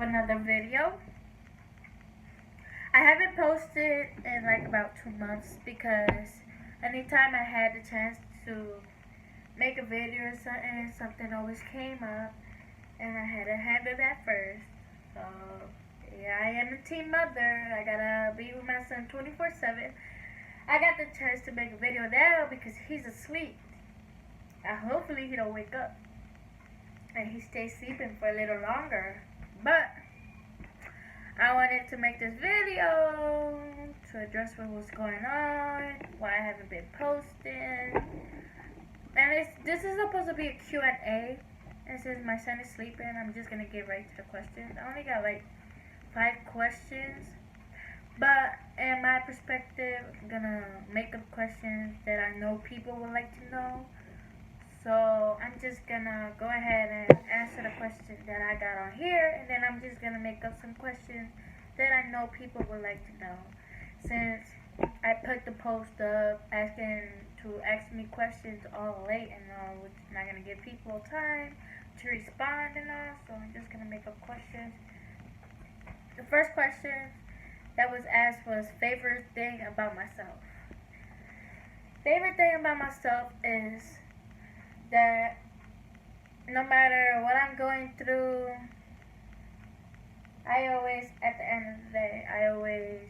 another video. I haven't posted in like about 2 months because anytime I had the chance to make a video or something always came up and I had to handle that first. So yeah, I am a teen mother. I gotta be with my son 24/7. I got the chance to make a video now because he's asleep. Hopefully he don't wake up and he stays sleeping for a little longer. But I wanted to make this video to address what was going on, why I haven't been posting. And this is supposed to be a Q&A. And since my son is sleeping, I'm just gonna get right to the questions. I only got like 5 questions. But in my perspective, I'm gonna make up questions that I know people would like to know. So I'm just gonna go ahead and answer the questions that I got on here, and then I'm just gonna make up some questions that I know people would like to know. Since I put the post up asking to ask me questions all late and all, which is not gonna give people time to respond and all, so I'm just gonna make up questions. The first question that was asked was favorite thing about myself. Favorite thing about myself is that no matter what I'm going through, I always, at the end of the day, I always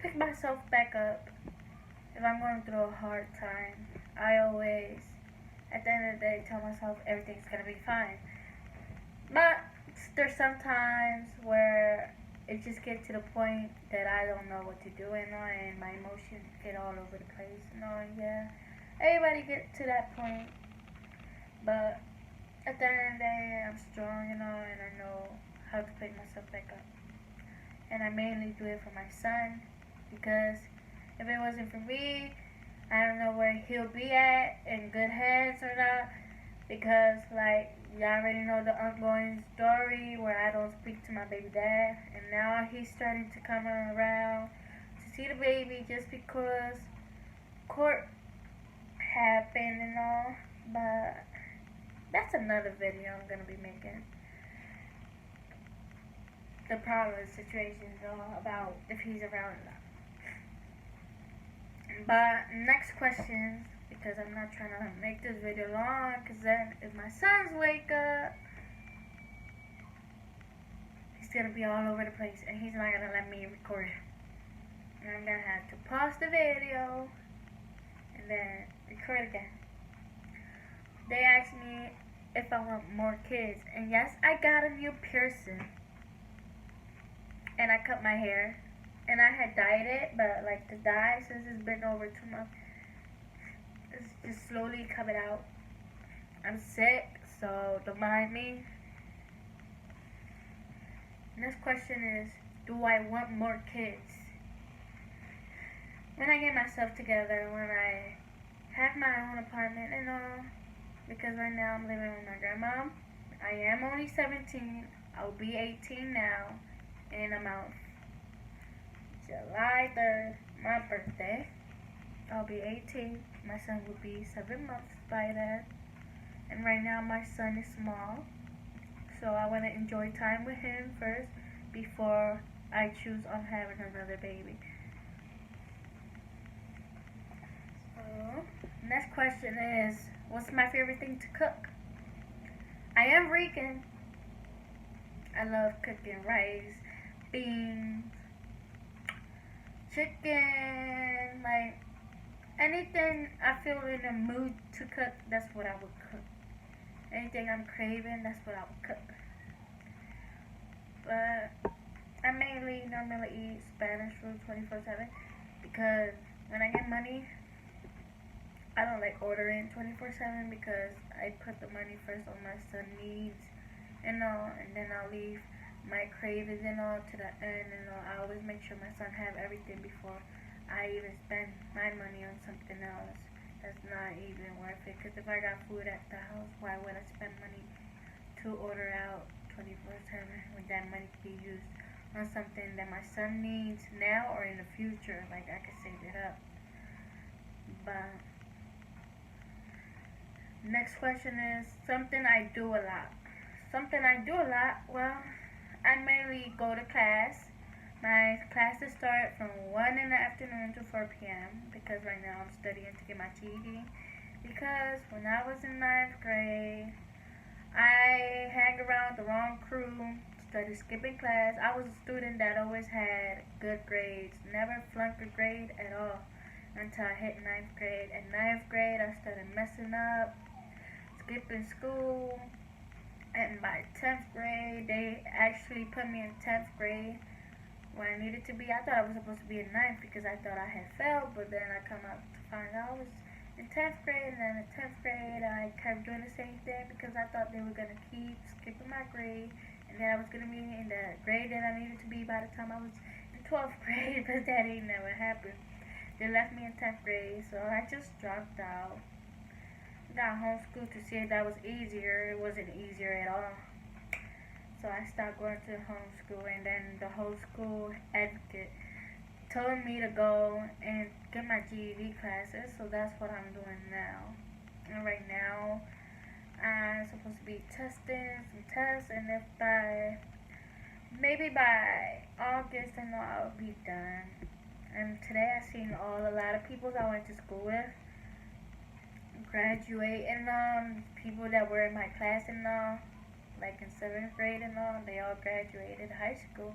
pick myself back up if I'm going through a hard time. I always, at the end of the day, tell myself everything's gonna be fine. But there's sometimes where it just gets to the point that I don't know what to do and my emotions get all over the place and all. Yeah, everybody get to that point, but at the end of the day, I'm strong and all, and I know how to pick myself back up. And I mainly do it for my son, because if it wasn't for me, I don't know where he'll be at, in good hands or not, because like y'all already know the ongoing story where I don't speak to my baby dad, and now he's starting to come around to see the baby just because court happened and all. But that's another video I'm gonna be making. The problem situations all about if he's around or not. But next question, because I'm not trying to make this video long, because then if my sons wake up, he's gonna be all over the place and he's not gonna let me record it. And I'm gonna have to pause the video and then record again. They asked me if I want more kids, and yes, I got a new piercing. And I cut my hair, and I had dyed it, but like the dye, since it's been over 2 months, it's just slowly coming out. I'm sick, so don't mind me. Next question is, do I want more kids? When I get myself together, when I have my own apartment and all, because right now I'm living with my grandma. I am only 17. I'll be 18 now in a month. July 3rd, my birthday. I'll be 18. My son will be 7 months by then. And right now my son is small, so I want to enjoy time with him first before I choose on having another baby. So, next question is, what's my favorite thing to cook? I am vegan. I love cooking rice, beans, chicken, like anything I feel in the mood to cook, that's what I would cook. Anything I'm craving, that's what I would cook. But I mainly normally eat Spanish food 24/7 because when I get money, I don't like ordering 24/7 because I put the money first on my son's needs and all, and then I'll leave my cravings and all to the end and all. I always make sure my son have everything before I even spend my money on something else that's not even worth it. Because if I got food at the house, why would I spend money to order out 24/7 when that money could be used on something that my son needs now or in the future? Like I could save it up. But next question is something I do a lot. something I do a lot. Well, I mainly go to class. My classes start from 1 in the afternoon to 4 p.m. because right now I'm studying to get my GED. Because when I was in ninth grade, I hang around the wrong crew, started skipping class. I was a student that always had good grades, never flunked a grade at all until I hit ninth grade. In ninth grade, I started messing up, skipping school. And by 10th grade, they actually put me in 10th grade where I needed to be. I thought I was supposed to be in ninth because I thought I had failed, but then I come out to find out I was in 10th grade, and then in 10th grade I kept doing the same thing because I thought they were going to keep skipping my grade, and then I was going to be in the grade that I needed to be by the time I was in 12th grade, but that ain't never happened. They left me in 10th grade, so I just dropped out. Got homeschooled to see if that was easier. It wasn't easier at all. So I stopped going to homeschool, and then the homeschool advocate told me to go and get my GED classes, so that's what I'm doing now. And right now, I'm supposed to be testing some tests, and if maybe by August, and I'll be done. And today I seen a lot of people that I went to school with graduate, and people that were in my class and all, like in 7th grade and all, they all graduated high school.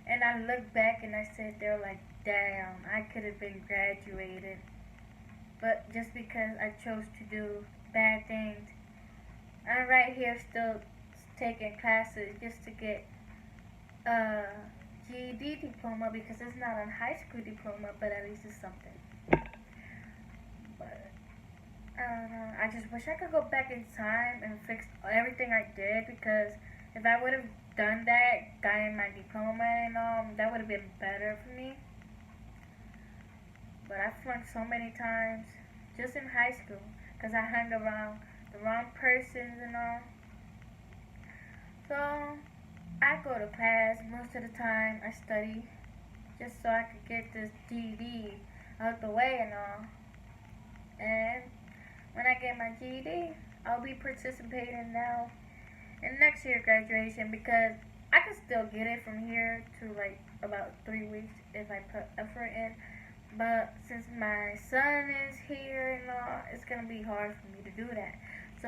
And I looked back and I said, they're like, damn, I could have been graduated. But just because I chose to do bad things, I'm right here still taking classes just to get a GED diploma because it's not a high school diploma, but at least it's something. But I don't know. I just wish I could go back in time and fix everything I did because if I would have done that, gotten my diploma and all, that would have been better for me. But I flunked so many times just in high school because I hung around the wrong persons and all. So I go to class most of the time. I study just so I could get this GED out the way and all. And when I get my GED, I'll be participating now in next year graduation because I can still get it from here to like about 3 weeks if I put effort in. But since my son is here and all, it's gonna be hard for me to do that. So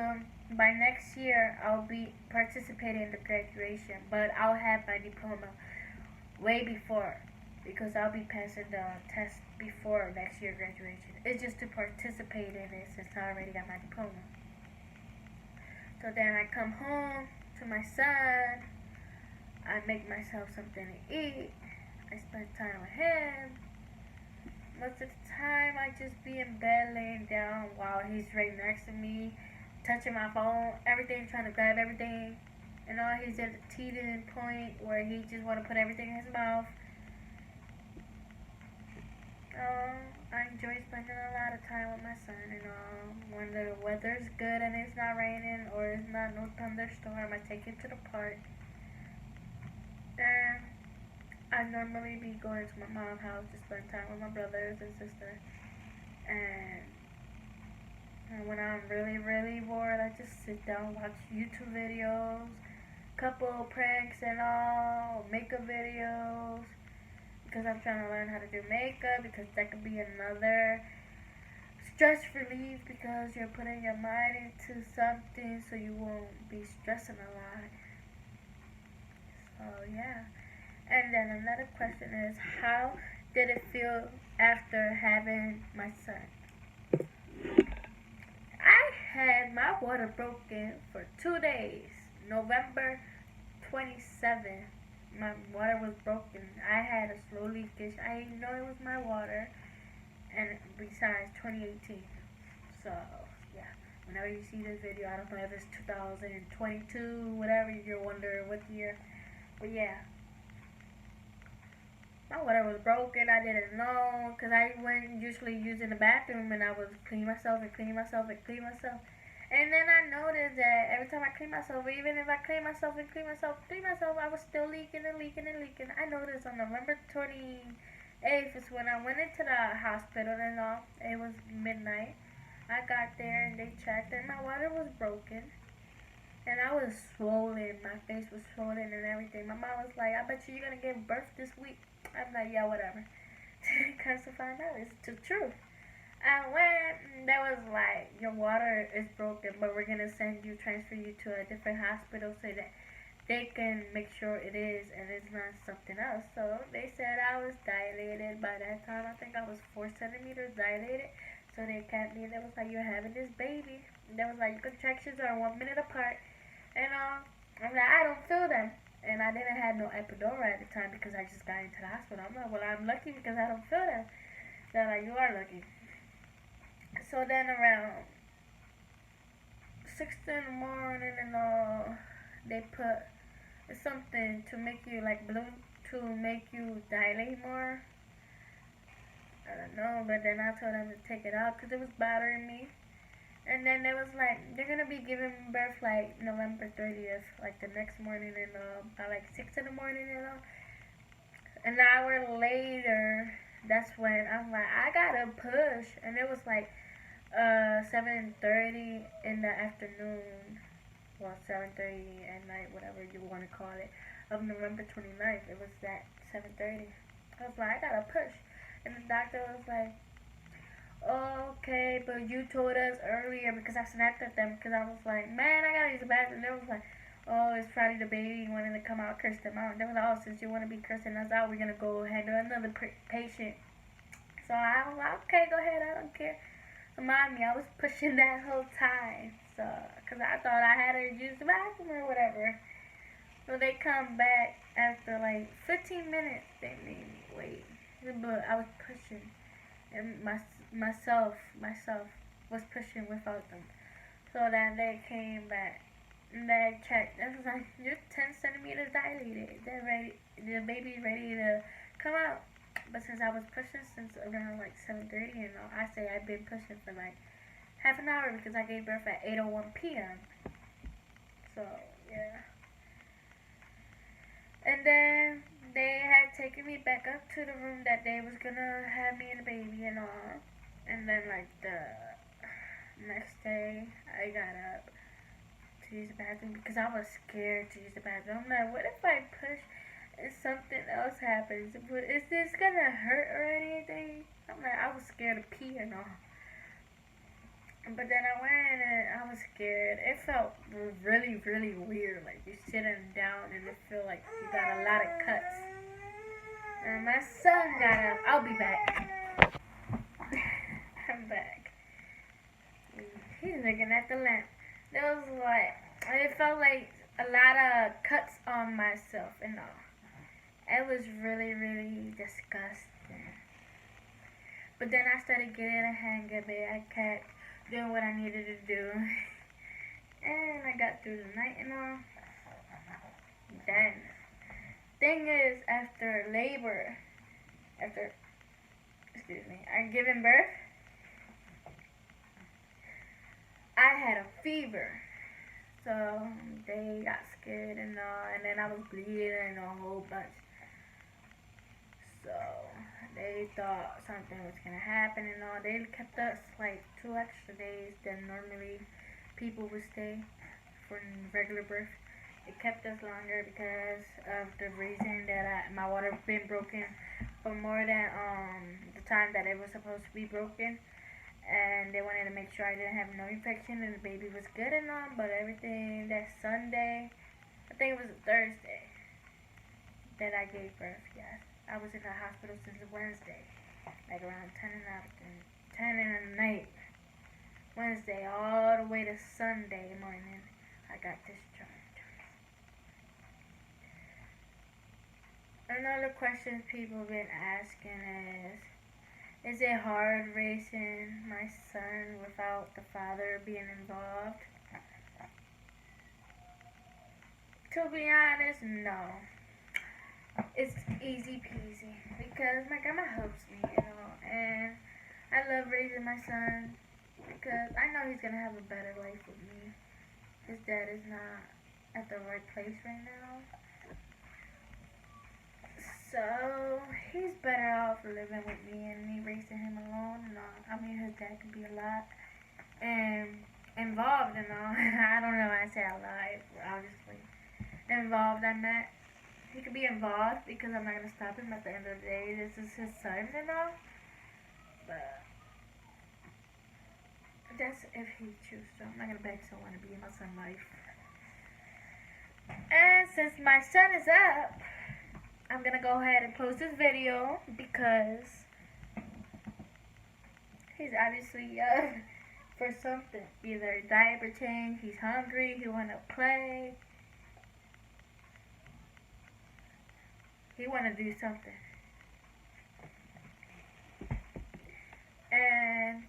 by next year, I'll be participating in the graduation, but I'll have my diploma way before because I'll be passing the test before next year graduation. It's just to participate in it since I already got my diploma. So then I come home to my son, I make myself something to eat, I spend time with him. Most of the time I just be in bed laying down while he's right next to me, touching my phone, everything, trying to grab everything. And all he's at the teetering point where he just want to put everything in his mouth. I enjoy spending a lot of time with my son and all. When the weather's good and it's not raining or it's not no thunderstorm, I take him to the park. And I normally be going to my mom's house to spend time with my brothers and sister. And when I'm really, really bored, I just sit down, watch YouTube videos, couple pranks and all, makeup videos. Because I'm trying to learn how to do makeup because that could be another stress relief because you're putting your mind into something so you won't be stressing a lot. So yeah. And then another question is, how did it feel after having my son? I had my water broken for 2 days. November 27th. My water was broken. I had a slow leakage. I didn't know it was my water. And besides, 2018. So, yeah. Whenever you see this video, I don't know if it's 2022, whatever, you're wondering what year. But yeah. My water was broken. I didn't know. Because I went usually using the bathroom and I would clean myself and clean myself and clean myself. And then I noticed that every time I clean myself, even if I clean myself and clean myself, I was still leaking and leaking and leaking. I noticed on November 28th is when I went into the hospital and all. It was midnight. I got there and they checked and my water was broken. And I was swollen. My face was swollen and everything. My mom was like, I bet you're gonna give birth this week. I'm like, yeah, whatever. Comes to find out, it's the truth. And when there was like, your water is broken, but we're gonna transfer you to a different hospital so that they can make sure it is and it's not something else. So they said I was dilated by that time. I think I was 4 centimeters dilated. So they kept me. They was like, you're having this baby. And they was like, your contractions are 1 minute apart. And I'm like, I don't feel them. And I didn't have no epidural at the time because I just got into the hospital. I'm like, well, I'm lucky because I don't feel them. They're like, you are lucky. So then around 6 in the morning and they put something to make you like blue to make you dilate more. I don't know, but then I told them to take it out because it was bothering me. And then it was like, they're gonna be giving birth like November 30th, like the next morning, and by like 6 in the morning, An hour later, that's when I'm like, I gotta push, and it was like 7:30 in the afternoon, well 7:30 at night, whatever you want to call it, of November 29th. It was that 7:30. I was like, I gotta push, and the doctor was like, okay, but you told us earlier because I snapped at them because I was like, man, I gotta use the bathroom. They was like, oh, it's probably the baby wanting to come out, curse them out. They was like, oh, since you want to be cursing us out, we're gonna go handle another patient. So I was like, okay, go ahead, I don't care. Remind me, I was pushing that whole time, so because I thought I had to use the bathroom or whatever. So they come back after like 15 minutes. They made me wait, but I was pushing and myself was pushing without them. So then they came back and they checked. It was like, you're 10 centimeters dilated. They're ready. The baby's ready to come out. But since I was pushing since around like 7:30, I say I've been pushing for like half an hour because I gave birth at 8:01 p.m. So yeah. And then they had taken me back up to the room that they was gonna have me and the baby and all. And then like the next day, I got up to use the bathroom because I was scared to use the bathroom. I'm like, what if I push and something else happens? Is this gonna hurt or anything? I'm like, I was scared to pee and all. But then I went and I was scared. It felt really, really weird. Like you're sitting down and it feel like you got a lot of cuts. And my son got up. I'll be back. I'm back. He's looking at the lamp. There was like, it felt like a lot of cuts on myself and all. It was really, really disgusting. But then I started getting a hang of it. I kept doing what I needed to do. And I got through the night and all. Then, thing is, after labor, I'm giving birth, I had a fever. So, they got scared and all, and then I was bleeding a whole bunch. So, they thought something was gonna happen and all. They kept us like 2 extra days than normally people would stay for regular birth. It kept us longer because of the reason that my water been broken for more than the time that it was supposed to be broken, and they wanted to make sure I didn't have no infection and the baby was good and all. But everything that Sunday, I think it was a Thursday that I gave birth. Yes. I was in the hospital since Wednesday, like around 10 in the night. Wednesday all the way to Sunday morning, I got discharged. Another question people have been asking is it hard raising my son without the father being involved? To be honest, no. It's easy peasy because my grandma helps me, and I love raising my son because I know he's gonna have a better life with me. His dad is not at the right place right now, so he's better off living with me and me raising him alone. And I mean, his dad can be a lot, and involved in all. I don't know why I say out loud, obviously. Involved, I meant. He could be involved because I'm not going to stop him at the end of the day. This is his son and all. But that's if he chooses to. I'm not going to beg someone to be in my son's life. And since my son is up, I'm going to go ahead and close this video because he's obviously up for something. Either diaper change, he's hungry, he want to play. He want to do something. And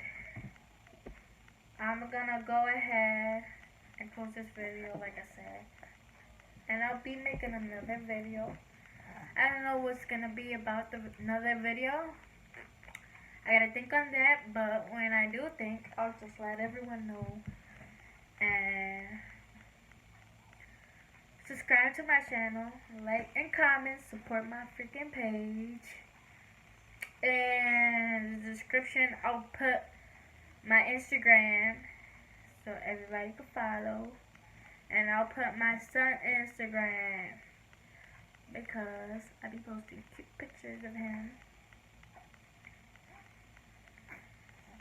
I'm going to go ahead and close this video like I said. And I'll be making another video. I don't know what's going to be about another video. I gotta think on that, but when I do think, I'll just let everyone know. And subscribe to my channel, like and comment, support my freaking page. In the description, I'll put my Instagram so everybody can follow. And I'll put my son's Instagram because I be posting cute pictures of him.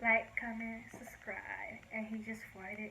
Like, comment, subscribe, and he just farted.